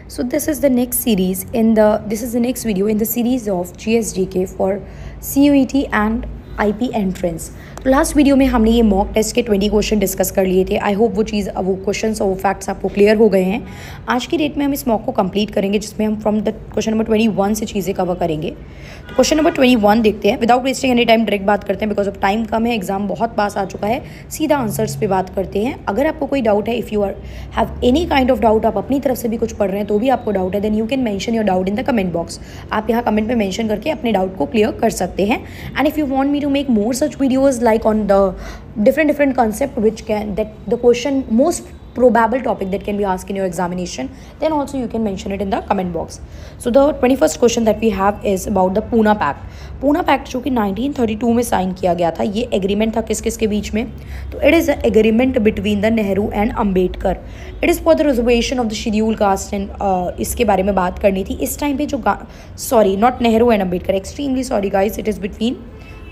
So this is the next video in the series of GSGK for CUET and IP entrance. तो last video में हमने ये mock test के 20 question discuss कर लिए थे। आई होप वो क्वेश्चंस और वो फैक्ट्स आपको क्लियर हो गए हैं। आज की डेट में हम इस मॉक को कंप्लीट करेंगे जिसमें हम फ्रॉम द क्वेश्चन नंबर 21 से चीज़ें कवर करेंगे। तो क्वेश्चन नंबर 21 देखते हैं। Without wasting any time direct बात करते हैं बिकॉज ऑफ टाइम कम है, एग्जाम बहुत पास आ चुका है। सीधा आंसर्स पे बात करते हैं। अगर आपको कोई डाउट है, if you have any kind of doubt, आप अपनी तरफ से भी कुछ पढ़ रहे हैं तो भी आपको डाउट है, then you can mention your doubt in the comment box. आप यहाँ कमेंट में मेंशन करके अपने डाउट को क्लियर कर सकते हैं। And if you want me to make more such videos like on the different concept which can that the question most probable topic that can be asked in your examination, then also you can mention it in the comment box. So the 21st question that we have is about the Pune Pact. Pune Pact जो कि 1932 में sign किया गया था। ये agreement था किस किस के बीच में? तो it is agreement between the Nehru and Ambedkar. It is for the reservation of the schedule caste and इसके बारे में बात करनी थी। इस टाइम पे जो sorry not Nehru and Ambedkar, extremely sorry guys, it is between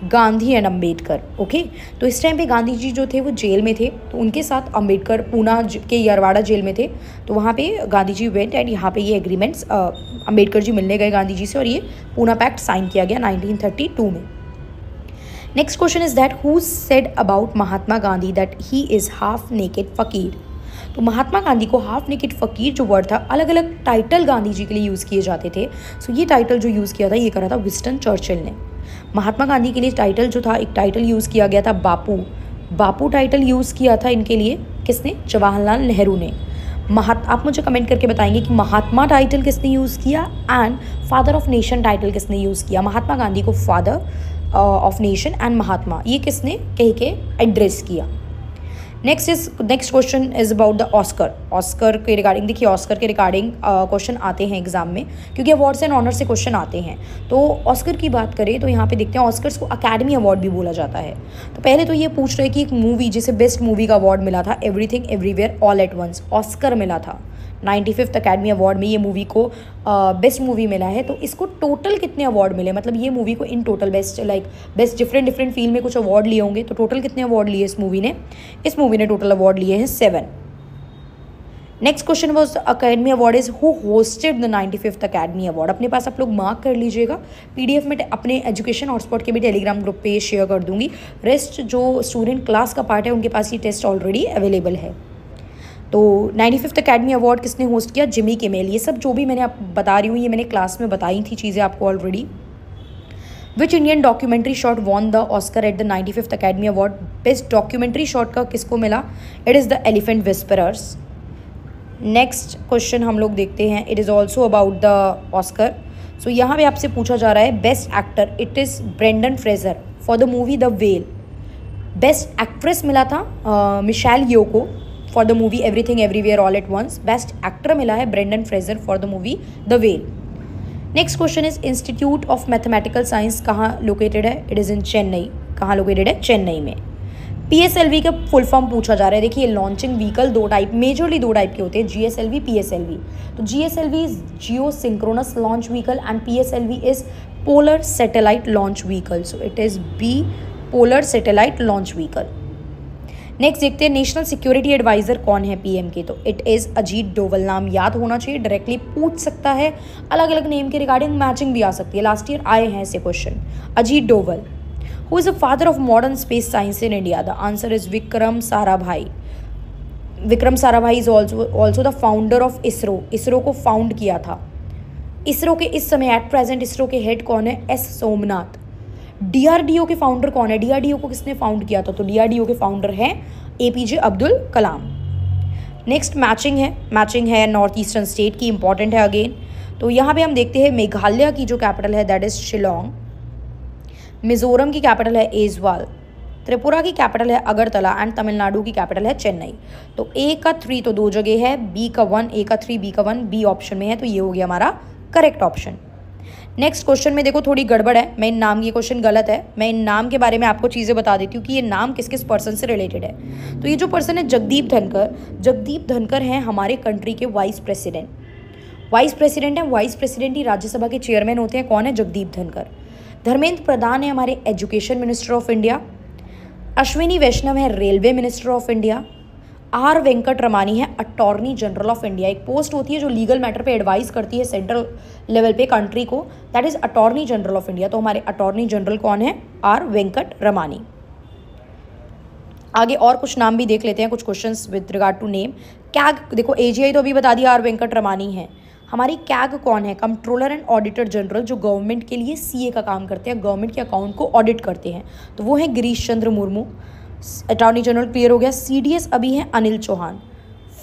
Gandhi and Ambedkar. Okay, तो इस टाइम पे गांधी जी जो थे वो जेल में थे, तो उनके साथ अम्बेडकर पूना के यरवाड़ा जेल में थे। तो वहाँ पे गांधी जी वेंट एंड यहाँ पे ये एग्रीमेंट्स अम्बेडकर जी मिलने गए गांधी जी से और ये पूना पैक्ट साइन किया गया 1932 में। Next question is that who said about Mahatma Gandhi that he is half naked फ़कीर। तो महात्मा गांधी को हाफ नेकेड फ़कीर जो वर्ड था, अलग अलग टाइटल गांधी जी के लिए यूज़ किए जाते थे। सो ये टाइटल जो यूज़ किया था ये करा था विंस्टन चर्चिल ने। महात्मा गांधी के लिए टाइटल जो था, एक टाइटल यूज़ किया गया था बापू। बापू टाइटल यूज़ किया था इनके लिए किसने? जवाहरलाल नेहरू ने। आप मुझे कमेंट करके बताएंगे कि महात्मा टाइटल किसने यूज़ किया and father of nation title किसने यूज़ किया। महात्मा गांधी को फादर ऑफ नेशन एंड महात्मा ये किसने कह के एड्रेस किया। Next question is about the Oscar. Oscar के रिगार्डिंग देखिए, ऑस्कर के रिगार्डिंग क्वेश्चन आते हैं एग्जाम में क्योंकि अवार्ड्स एंड ऑनर से क्वेश्चन आते हैं। तो ऑस्कर की बात करें तो यहाँ पे देखते हैं ऑस्कर्स को अकेडमी अवार्ड भी बोला जाता है। तो पहले तो ये पूछ रहे कि एक मूवी जिसे बेस्ट मूवी का अवार्ड मिला था, everything everywhere all at once, Oscar मिला था 95th अकेडमी अवार्ड में। ये मूवी को बेस्ट मूवी मिला है। तो इसको टोटल कितने अवार्ड मिले, मतलब ये मूवी को in total best different field में कुछ अवार्ड लिए होंगे। तो टोटल कितने अवार्ड लिए इस मूवी ने टोटल अवार्ड लिए हैं 7। Next question was academy award is who hosted the 95th academy award. अपने पास आप लोग मार्क कर लीजिएगा। PDF में अपने एजुकेशन हॉटस्पॉट के भी टेलीग्राम ग्रुप पे शेयर कर दूंगी। रेस्ट जो स्टूडेंट क्लास का पार्ट है उनके पास ये टेस्ट ऑलरेडी अवेलेबल है। तो 95th अकेडमी अवार्ड किसने होस्ट किया? Jimmy Kimmel. ये सब जो भी मैंने आप बता रही हूँ ये मैंने क्लास में बताई थी चीज़ें आपको already. Which Indian documentary short won the Oscar at the 95th academy award. Best documentary short का किसको मिला? It is the elephant whisperers. Next question हम लोग देखते हैं। It is also about the Oscar. So यहाँ पे आपसे पूछा जा रहा है best actor. It is Brendan Fraser for the movie the whale. Best actress मिला था मिशेल यो को for the movie everything everywhere all at once. Best actor मिला है Brendan Fraser for the movie the whale. Next question is institute of mathematical science कहाँ located है? It is in Chennai. कहाँ located है? चेन्नई में। PSLV का full form पूछा जा रहा है। देखिए लॉन्चिंग व्हीकल मेजरली दो टाइप के होते हैं, GSLV PSLV। तो GSLV is Jio synchronous launch vehicle and PSLV is polar satellite launch vehicle. So it is B polar satellite launch vehicle. Next देखते हैं नेशनल सिक्योरिटी एडवाइजर कौन है PM के। तो इट इज़ अजीत डोवल। नाम याद होना चाहिए, डायरेक्टली पूछ सकता है। अलग अलग नेम के रिगार्डिंग मैचिंग भी आ सकती है, लास्ट ईयर आए हैं ऐसे question. Ajit Doval. Who is the father of modern space science in India? The answer is Vikram Sarabhai. Vikram Sarabhai is also the founder of ISRO. ISRO को फाउंड किया था। इसरो के इस समय एट प्रेजेंट इसरो के हेड कौन है? S सोमनाथ। DRDO के फाउंडर कौन है? DRDO को किसने फाउंड किया था? तो DRDO के फाउंडर हैं APJ Abdul Kalam. Next matching है नॉर्थ ईस्टर्न स्टेट की, इंपॉर्टेंट है अगेन। तो यहाँ पे हम देखते हैं मेघालय की जो कैपिटल है दैट इज़ शिलोंग। मिजोरम की कैपिटल है एजवाल। त्रिपुरा की कैपिटल है अगरतला एंड तमिलनाडु की कैपिटल है चेन्नई। तो A का 3 तो 2 जगह है, B का 1, A का 3, B का 1, B ऑप्शन में है। तो ये हो गया हमारा करेक्ट ऑप्शन। नेक्स्ट क्वेश्चन में देखो थोड़ी गड़बड़ है। मैं इन नाम ये क्वेश्चन गलत है। मैं इन नाम के बारे में आपको चीज़ें बता देती हूँ कि ये नाम किस किस पर्सन से रिलेटेड है। तो ये जो पर्सन है जगदीप धनकर हैं हमारे कंट्री के वाइस प्रेसिडेंट हैं। वाइस प्रेसिडेंट ही राज्यसभा के चेयरमैन होते हैं। कौन है? जगदीप धनकर। धर्मेंद्र प्रधान है हमारे education minister of India. Ashwini Vaishnaw है railway minister of India. R Venkat Ramani है अटॉर्नी जनरल ऑफ इंडिया। एक पोस्ट होती है जो लीगल मैटर पे एडवाइस करती है सेंट्रल लेवल पे कंट्री को, that is attorney general of India. तो हमारे अटॉर्नी जनरल कौन है? आर वेंकट रमानी। आगे और कुछ नाम भी देख लेते हैं, कुछ questions with regard to name. CAG, देखो एजीआई तो अभी बता दिया आर वेंकट रमानी है। हमारी कैग कौन है? कंट्रोलर एंड ऑडिटर जनरल, जो गवर्नमेंट के लिए सीए का काम करते हैं, गवर्नमेंट के अकाउंट को ऑडिट करते हैं, तो वो है Girish Chandra Murmu. Attorney general clear हो गया। सीडीएस अभी हैं अनिल चौहान।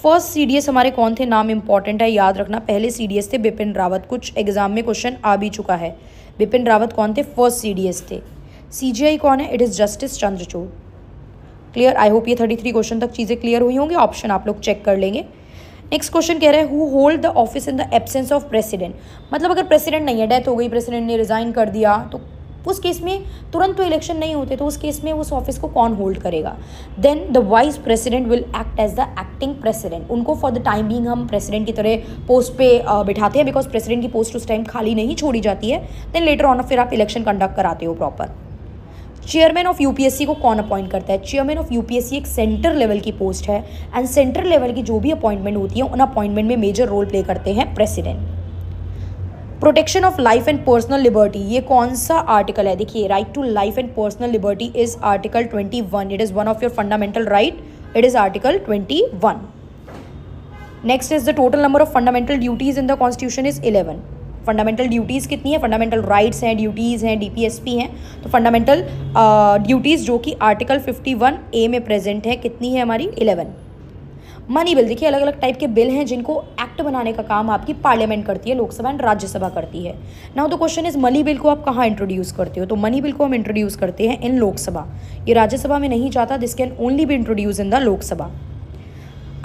फर्स्ट सीडीएस हमारे कौन थे? नाम इंपॉर्टेंट है, याद रखना। पहले सीडीएस थे बिपिन रावत, कुछ एग्जाम में क्वेश्चन आ भी चुका है। बिपिन रावत कौन थे? फर्स्ट सीडीएस थे। सीजीआई कौन है? It is justice Chandrachud. Clear? I hope ये 33 क्वेश्चन तक चीज़ें क्लियर हुई होंगी। ऑप्शन आप लोग चेक कर लेंगे। नेक्स्ट क्वेश्चन कह रहे हैं who hold the office in the absence of president. मतलब अगर प्रेसिडेंट नहीं है, डेथ हो गई, प्रेसिडेंट ने रिजाइन कर दिया, तो उस केस में तुरंत तो इलेक्शन नहीं होते, तो उस केस में उस ऑफिस को कौन होल्ड करेगा? Then the vice president will act as the acting president. उनको फॉर द टाइम बीइंग हम प्रेसिडेंट की तरह पोस्ट पे बिठाते हैं, बिकॉज प्रेसिडेंट की पोस्ट उस टाइम खाली नहीं छोड़ी जाती है। देन लेटर ऑन फिर आप इलेक्शन कंडक्ट कराते हो प्रॉपर। चेयरमैन ऑफ यूपीएससी को कौन अपॉइंट करता है? चेयरमैन ऑफ यूपीएससी एक सेंटर लेवल की पोस्ट है, एंड सेंटर लेवल की जो भी अपॉइंटमेंट होती है उन अपॉइंटमेंट में मेजर रोल प्ले करते हैं president. Protection of life and personal liberty, ये कौन सा आर्टिकल है? देखिए, right to life and personal liberty is article 21। It is one of your fundamental right. It is article 21। Next is the total number of fundamental duties in the constitution is 11। Fundamental duties कितनी है? Fundamental rights हैं, duties हैं, DPSP हैं। तो fundamental duties जो कि article 51A में present है, कितनी है हमारी? 11। मनी बिल, देखिए अलग अलग टाइप के बिल हैं जिनको एक्ट बनाने का काम आपकी पार्लियामेंट करती है, लोकसभा एंड राज्यसभा करती है। Now the question is money bill को आप कहाँ इंट्रोड्यूस करते हो? तो मनी बिल को हम इंट्रोड्यूस करते हैं इन लोकसभा। ये राज्यसभा में नहीं जाता, this can only be introduce in the Lok Sabha.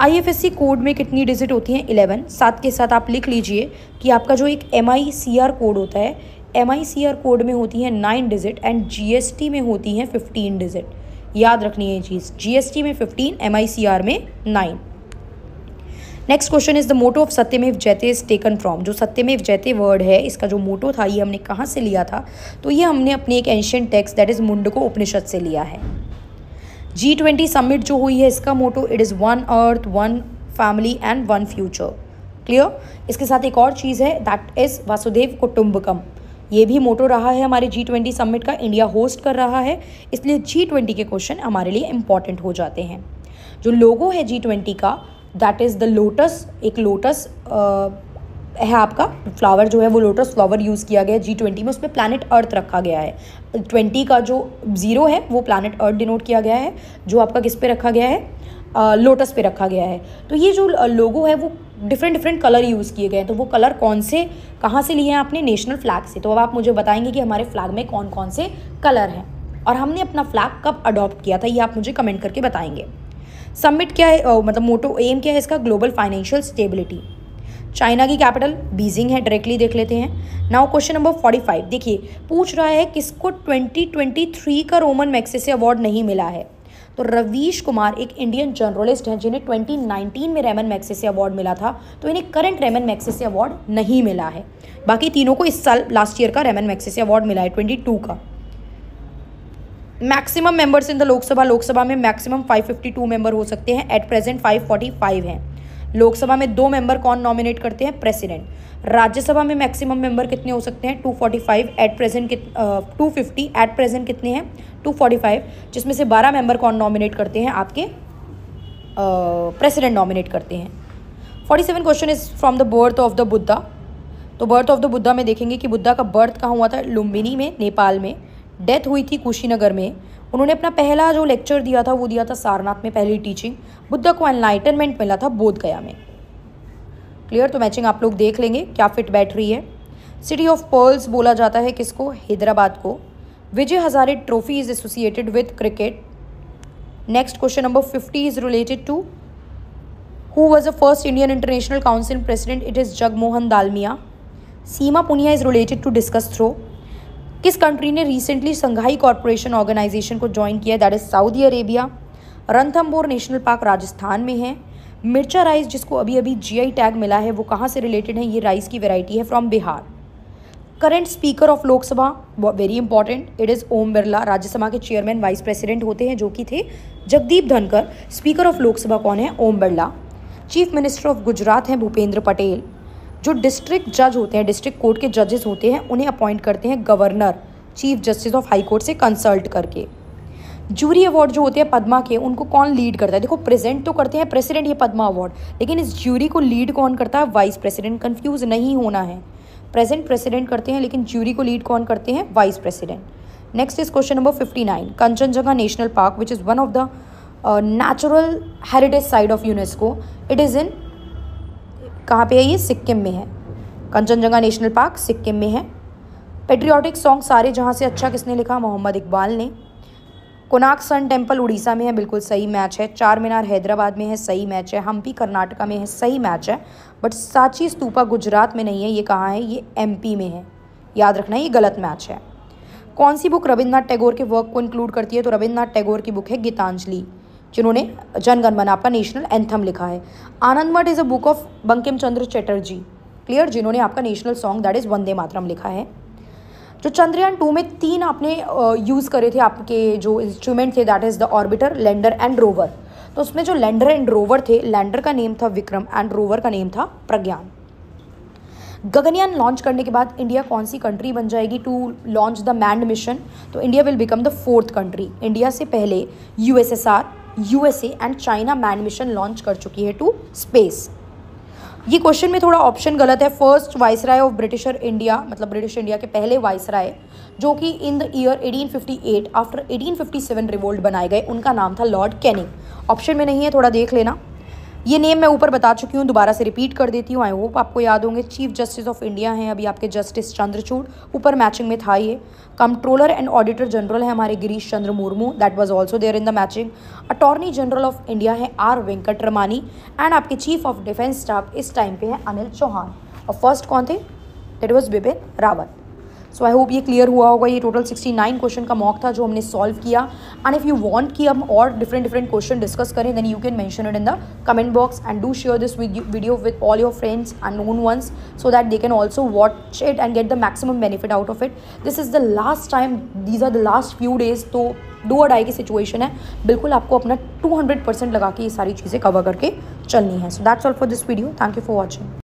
IFSC code में कितनी डिजिट होती हैं? 11। साथ के साथ आप लिख लीजिए कि आपका जो एक MICR कोड होता है, MICR कोड में होती है 9 डिजिट एंड जीएसटी में होती हैं 15 डिजिट। याद रखनी है ये चीज़, जीएसटी में 15, MICR में 9। Next question is the motto of Satyameva Jayate is taken from. जो सत्यमेव जयते वर्ड है, इसका जो मोटो था ये हमने कहाँ से लिया था? तो ये हमने अपने एक ancient text that is Mundaka Upanishad से लिया है। G20 समिट जो हुई है, इसका motto it is 1 earth 1 family and 1 future. Clear? इसके साथ एक और चीज़ है दैट इज़ वासुदेव कुटुंबकम। ये भी मोटो रहा है हमारे G20 समिट का, इंडिया होस्ट कर रहा है, इसलिए G20 के क्वेश्चन हमारे लिए इंपॉर्टेंट हो जाते हैं। जो लोगो है G20 का, दैट इज़ द लोटस। एक लोटस है आपका फ्लावर जो है, वो लोटस फ्लावर यूज़ किया गया है G20 में, उसमें प्लैनेट अर्थ रखा गया है। 20 का जो 0 है वो प्लैनेट अर्थ डिनोट किया गया है, जो आपका किस पे रखा गया है? लोटस पे रखा गया है। तो ये जो लोगो है वो डिफरेंट कलर यूज़ किए गए हैं। तो वो कलर कौन से, कहाँ से लिए हैं आपने? नेशनल फ्लैग से। तो अब आप मुझे बताएंगे कि हमारे फ्लैग में कौन कौन से कलर हैं और हमने अपना फ्लैग कब अडॉप्ट किया था, ये आप मुझे कमेंट करके बताएंगे। समिट क्या है, मतलब मोटो एम क्या है इसका? Global financial stability. चाइना की कैपिटल बीजिंग है, डायरेक्टली देख लेते हैं। नाउ क्वेश्चन नंबर 45, देखिए पूछ रहा है किसको 2023 का रोमन मैग्सेसे अवार्ड नहीं मिला है? तो रवीश कुमार एक इंडियन जर्नलिस्ट हैं जिन्हें 2019 में रेमन मैग्सेसे अवार्ड मिला था, तो इन्हें करंट रेमन मैग्सेसे अवार्ड नहीं मिला है। बाकी तीनों को इस साल लास्ट ईयर का रेमन मैग्सेसे अवार्ड मिला है 22 का। Maximum members in the Lok Sabha में मैक्सिमम 552 मेंबर हो सकते हैं, एट प्रेजेंट 545 हैं। लोकसभा में 2 मेंबर कौन नॉमिनेट करते हैं? प्रेसिडेंट। राज्यसभा में मैक्सिमम मेंबर कितने हो सकते हैं? 245, एट प्रेजेंट 250, एट प्रेजेंट कितने हैं? 245, जिसमें से 12 मेंबर कौन नॉमिनेट करते हैं? आपके प्रेसिडेंट नॉमिनेट करते हैं। 47 question is from the birth of the Buddha. तो बर्थ ऑफ द बुद्धा में देखेंगे कि बुद्धा का बर्थ कहाँ हुआ था? लुम्बिनी में, नेपाल में। डेथ हुई थी कुशीनगर में। उन्होंने अपना पहला जो लेक्चर दिया था वो दिया था सारनाथ में, पहली टीचिंग। बुद्धा को एनलाइटनमेंट मिला था बोध गया में। क्लियर? तो मैचिंग आप लोग देख लेंगे क्या फिट बैठ रही है। सिटी ऑफ पर्ल्स बोला जाता है किसको? हैदराबाद को। Vijay Hazare trophy is associated with cricket. Next question number 50 is related to who was the first Indian international council president? It is Jagmohan Dalmiya. Seema Punia is related to discus throw. किस कंट्री ने रिसेंटली संघाई कॉरपोरेशन ऑर्गेनाइजेशन को join किया? That is Saudi Arabia. Ranthambore national park Rajasthan में है। मिर्चा rice जिसको अभी अभी GI टैग मिला है वो कहाँ से रिलेटेड है? ये राइस की वैरायटी है from Bihar. Current speaker of Lok Sabha, very important, it is Om Birla. Rajya Sabha के चेयरमैन वाइस प्रेसिडेंट होते हैं जो कि थे जगदीप धनखड़। स्पीकर ऑफ लोकसभा कौन है? Om Birla. Chief minister of Gujarat हैं भूपेंद्र पटेल। जो डिस्ट्रिक्ट जज होते हैं, डिस्ट्रिक्ट कोर्ट के जजेस होते हैं, उन्हें अपॉइंट करते हैं governor chief justice of high court से कंसल्ट करके। जूरी अवार्ड जो होते हैं पद्मा के, उनको कौन लीड करता है? देखो प्रेजेंट तो करते हैं प्रेसिडेंट ये पद्मा अवार्ड, लेकिन इस जूरी को लीड कौन करता है? Vice president. कंफ्यूज नहीं होना है, प्रेजेंट प्रेसिडेंट करते हैं लेकिन जूरी को लीड कौन करते हैं? Vice president. Next is question number 59। Kanchenjunga national park which is one of the natural heritage site of UNESCO, it is इन, कहाँ पे है ये? सिक्किम में है। कंचनजंगा नेशनल पार्क सिक्किम में है। पेट्रियाटिक सॉन्ग सारे जहाँ से अच्छा किसने लिखा? मोहम्मद इकबाल ने। कोणार्क सन टेम्पल उड़ीसा में है, बिल्कुल सही मैच है। चार मीनार हैदराबाद में है, सही मैच है। हम्पी कर्नाटका में है, सही मैच है। बट सांची स्तूपा गुजरात में नहीं है, ये कहाँ है? ये एमपी में है, याद रखना, ये गलत मैच है। कौन सी बुक रविन्द्रनाथ टैगोर के वर्क को इंक्लूड करती है? तो रविन्द्रनाथ टैगोर की बुक है गीतांजलि, जिन्होंने जनगण मन आपका नेशनल एंथम लिखा है। आनंद मठ is a book of Bankim Chandra Chatterjee, clear, जिन्होंने आपका national song that is Vande Mataram लिखा है। जो चंद्रयान 2 में 3 आपने यूज़ करे थे आपके जो इंस्ट्रूमेंट थे, that is the orbiter, lander and rover. तो उसमें जो लैंडर एंड रोवर थे, लैंडर का नेम था विक्रम एंड रोवर का नेम था प्रज्ञान। गगनयान लॉन्च करने के बाद इंडिया कौन सी कंट्री बन जाएगी to launch the manned mission? तो India will become the 4th country. India से पहले USSR, USA and China manned mission launch कर चुकी है टू स्पेस। ये क्वेश्चन में थोड़ा ऑप्शन गलत है। First viceroy of britisher India, मतलब ब्रिटिश इंडिया के पहले वाइसराय, जो कि in the year 1858 after 1857 revolt बनाए गए, उनका नाम था लॉर्ड कैनिंग। ऑप्शन में नहीं है, थोड़ा देख लेना। ये नेम मैं ऊपर बता चुकी हूँ, दोबारा से रिपीट कर देती हूँ, आई होप आपको याद होंगे। चीफ जस्टिस ऑफ इंडिया हैं अभी आपके जस्टिस चंद्रचूड़, ऊपर मैचिंग में था ये। कंट्रोलर एंड ऑडिटर जनरल है हमारे Girish Chandra Murmu, that was also there in the matching. Attorney general of India है आर वेंकटरमानी एंड आपके चीफ ऑफ डिफेंस स्टाफ इस टाइम पे है अनिल चौहान। और फर्स्ट कौन थे? That was Bipin Rawat. So I hope ये क्लियर हुआ होगा। ये टोटल 69 क्वेश्चन का मॉक था जो हमने सॉल्व किया। एंड इफ़ यू वांट कि हम और डिफरेंट क्वेश्चन डिस्कस करें, then you can mention it in the comment box and do share this video with all your friends and known ones so that they can also watch it and get the maximum benefit out of it. This is the last time, these are the last few days, तो do or die की situation है। बिल्कुल आपको अपना 200% लगा के ये सारी चीज़ें कवर करके चलनी है। So that's all for this video. Thank you for watching.